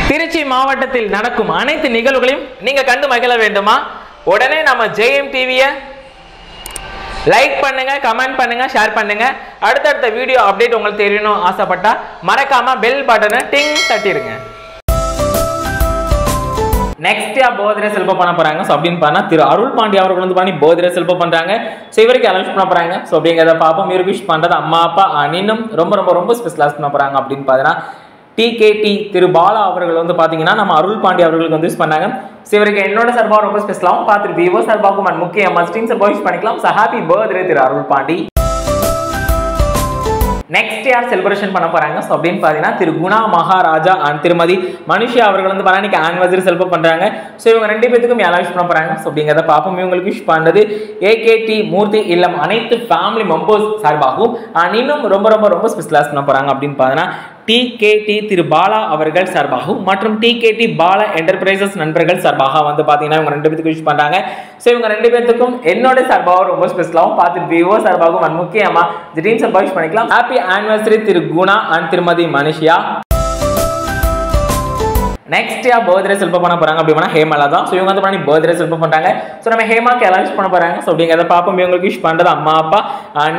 திருச்சி மாவட்டத்தில் நடக்கும் அனைத்து நிகழ்வுகளையும் நீங்க கண்டு மகிழ வேண்டுமா? உடனே நம்ம ஜெயம் டிவியை லைக் பண்ணுங்க, கமெண்ட் பண்ணுங்க, ஷேர் பண்ணுங்க. அடுத்தடுத்த வீடியோ அப்டேட் உங்களுக்கு தெரியணும் ஆசைப்பட்டா மறக்காம பெல் பட்டனை டிங் தட்டிடுங்க. நெக்ஸ்ட் பர்த்டே செலிப்ரேட் பண்ண போறாங்க. ஸோ அப்படின்னு பண்ணா திரு அருள் பாண்டி அவர்கள் வந்து பண்ணி பர்த்டே செலிப்ரேட் பண்றாங்க. ஸோ இவருக்கு அனௌன்ஸ் பண்ண போறாங்க. ஸோ அப்படிங்கிறத பார்ப்போம். இவருக்கு விஷ் பண்றது அம்மா அப்பா அண்ணனும் ரொம்ப ரொம்ப ரொம்ப ஸ்பெஷலாக பண்ண போறாங்க. அப்படின்னு பார்த்தீங்கன்னா டிகேடி திரு பாலா அவர்கள் வந்து பாத்தீங்கன்னா நம்ம அருள் பாண்டி அவர்களுக்கு வந்து யூஸ் பண்ணாங்க. ஸோ இவருக்கு என்னோட சார்பாக ரொம்ப ஸ்பெஷலாகவும் பார்த்துட்டு விவோ சார்பாகவும் அண்ட் முக்கிய மஸ்டின் சார்பாக யூஸ் பண்ணிக்கலாம். So happy birthday Thiru Arul Pandi. Next யார் செலிப்ரேஷன் பண்ண போறாங்க? ஸோ அப்படின்னு பார்த்தீங்கன்னா திரு குணா மகாராஜா அண்ட் திருமதி மனுஷா அவர்கள் வந்து பார்த்தீங்கன்னா ஆனிவர்சரி செலிப்ரேட் பண்றாங்க. ஸோ இவங்க ரெண்டு பேத்துக்கும் யாரும் விஷ் பண்ண போறாங்க. ஸோ அப்படிங்கிறத பார்ப்போம். இவங்களுக்கு விஷ் பண்ணது ஏகேடி மூர்த்தி இல்லம் அனைத்து ஃபேமிலி மெம்பர்ஸ் சார்பாகவும் இன்னும் ரொம்ப ரொம்ப ரொம்ப ஸ்பெஷலாக பண்ண போறாங்க. அப்படின்னு பார்த்தீங்கன்னா டிகேடி திரு பாலா அவர்கள் சார்பாகவும் மற்றும் டிகேடி பாலா என்டர்பிரைசஸ் நண்பர்கள் சார்பாக வந்து பார்த்தீங்கன்னா இவங்க ரெண்டு பேத்துக்கும் விஷ் பண்றாங்க. ஸோ இவங்க ரெண்டு பேத்துக்கும் என்னோட சார்பாகவும் ரொம்ப ஸ்பெஷலாகவும் பார்த்துட்டு விவோ சார்பாகவும் அண்ட் முக்கியமா டீம் சார்பாக விஷ் பண்ணிக்கலாம். Happy anniversary Thiru Guna and திருமதி மனுஷியா. நெக்ஸ்ட் பர்த்டே செலிப்ரேட் பண்ண போறாங்க. அப்படின்னா ஹேமாலா தான். ஸோ இவங்க வந்து பண்ணி பர்த்டே செலிப்ரேட் பண்றாங்க. ஸோ நம்ம ஹேமாக்கு எல்லாம் விஷ் பண்ண போறாங்க. ஸோ அப்படிங்கிறத பார்ப்போம். இவங்களுக்கு விஷ் பண்றது அம்மா அப்பா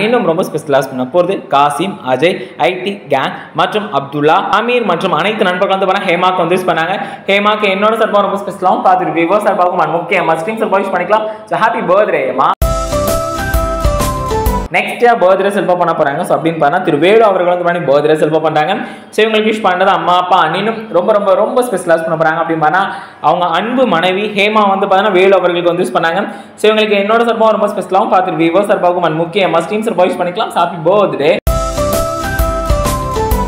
இன்னும் ரொம்ப ஸ்பெஷலாக பண்ண போறது காசிம், அஜய், ஐடி கேங் மற்றும் அப்துல்லா, அமீர் மற்றும் அனைத்து நண்பர்கள் வந்து பண்ண ஹேமாக்கு வந்து யூஸ் பண்ணாங்க. ஹேமாக்கு என்னோட சார்பாக ரொம்ப ஸ்பெஷலாகவும் பார்த்துட்டு விவோ சார்பாகவும் முக்கிய மஸ்டிங் சார்பாக யூஸ் பண்ணிக்கலாம். So happy birthday Hema. Next birthday celebrate பண்ண போறாங்க. ஸோ அப்படின்னு பார்த்தா திரு வேலு அவர்கள் வந்து பண்ணி பர்த்டே செலிப்ரேட் பண்றாங்க. ஸோ இவங்களுக்கு விஷ் பண்றது அம்மா அப்பா அண்ணனும் ரொம்ப ரொம்ப ரொம்ப ஸ்பெஷலாக பண்ண போறாங்க. அப்படின்னு பார்த்தா அவங்க அன்பு மனைவி ஹேமா வந்து பார்த்தீங்கன்னா வேலு அவர்களுக்கு வந்து யூஸ் பண்ணாங்க. ஸோ இவங்களுக்கு என்னோட சார்பாக ரொம்ப ஸ்பெஷலாகவும் பார்த்துட்டு விவோ சார்பாகவும் முக்கிய மஸ்டின் சார்பாக யூஸ் பண்ணிக்கலாம். Happy birthday.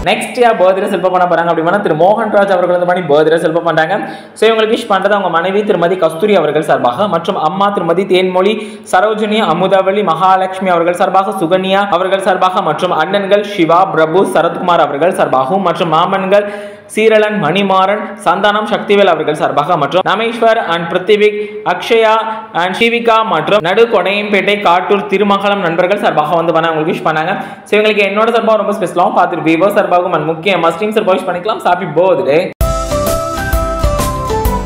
Next birthday celebrate பண்ண போறாங்க. அப்படின்னா திரு மோகன்ராஜ் அவர்கள் வந்து பண்ணி பர்த்டே செலிப்ரேட் பண்றாங்க. ஸோ இவங்களுக்கு விஷ் பண்றது அவங்க மனைவி திருமதி கஸ்தூரி அவர்கள் சார்பாக மற்றும் அம்மா திருமதி தேன்மொழி, சரோஜினி, அமுதவள்ளி, மகாலட்சுமி அவர்கள் சார்பாக, சுகன்யா அவர்கள் சார்பாக மற்றும் அண்ணன்கள் சிவா, பிரபு, சரத்குமார் அவர்கள் சார்பாகவும் மற்றும் மாமன்கள் சீரலன், மணிமாறன், சந்தானம், சக்திவேல் அவர்கள் சார்பாக மற்றும் நமேஸ்வர் அண்ட் பிருத்திவிக், அக்ஷயா அண்ட் சிவிகா மற்றும் நடு கொடையம்பேட்டை, காட்டூர், திருமங்கலம் நண்பர்கள் சார்பாக வந்து அவங்களுக்கு விஷ் பண்ணாங்க. ஸோ இவங்களுக்கு என்னோட சார்பாக ரொம்ப ஸ்பெஷலாகவும் பார்த்துட்டு விவோ சார்பாகவும் முக்கிய மஸ்டிங் சார்பாக விஷ் பண்ணிக்கலாம். Happy birthday.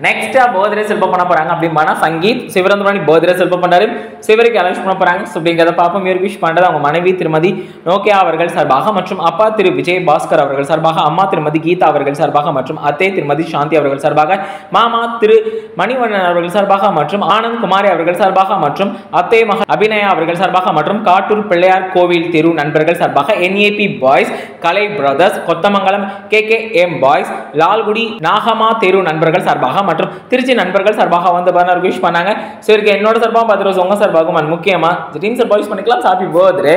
Next birthday celebrate பண்ண போறாங்க. அப்படின்னு சங்கீத் சிவரந்தமணி பர்த்டே செலிப்ரேட் பண்றாரு. சிவருக்கு அனௌன்ஸ் பண்ண போறாங்க. ஸோ அப்படிங்கிறத பார்ப்போம். இவருக்கு விஷ் பண்றது அவங்க மனைவி திருமதி நோக்கியா அவர்கள் சார்பாக மற்றும் அப்பா திரு விஜய் பாஸ்கர் அவர்கள் சார்பாக, அம்மா திருமதி கீதா அவர்கள் சார்பாக மற்றும் அத்தை திருமதி சாந்தி அவர்கள் சார்பாக, மாமா திரு மணிவண்ணன் அவர்கள் சார்பாக மற்றும் ஆனந்த் குமாரி அவர்கள் சார்பாக மற்றும் அத்தை மக அபிநயா அவர்கள் சார்பாக மற்றும் காட்டூர் பிள்ளையார் கோவில் தெரு நண்பர்கள் சார்பாக, NAB boys, Kalai brothers, Kothamangalam, KKM boys, Lalgudi, Nagama தெரு நண்பர்கள் சார்பாக மற்றும் திருச்சி நண்பர்கள் சார்பாக வந்து விஷ் பண்ணாங்க. ஸோ இருக்கு என்னோட சார்பாக பார்த்துட்டு உங்க சார்பாகவும் முக்கியமா டீம் சார்பாக யூஸ் பண்ணிக்கலாம். Happy birthday.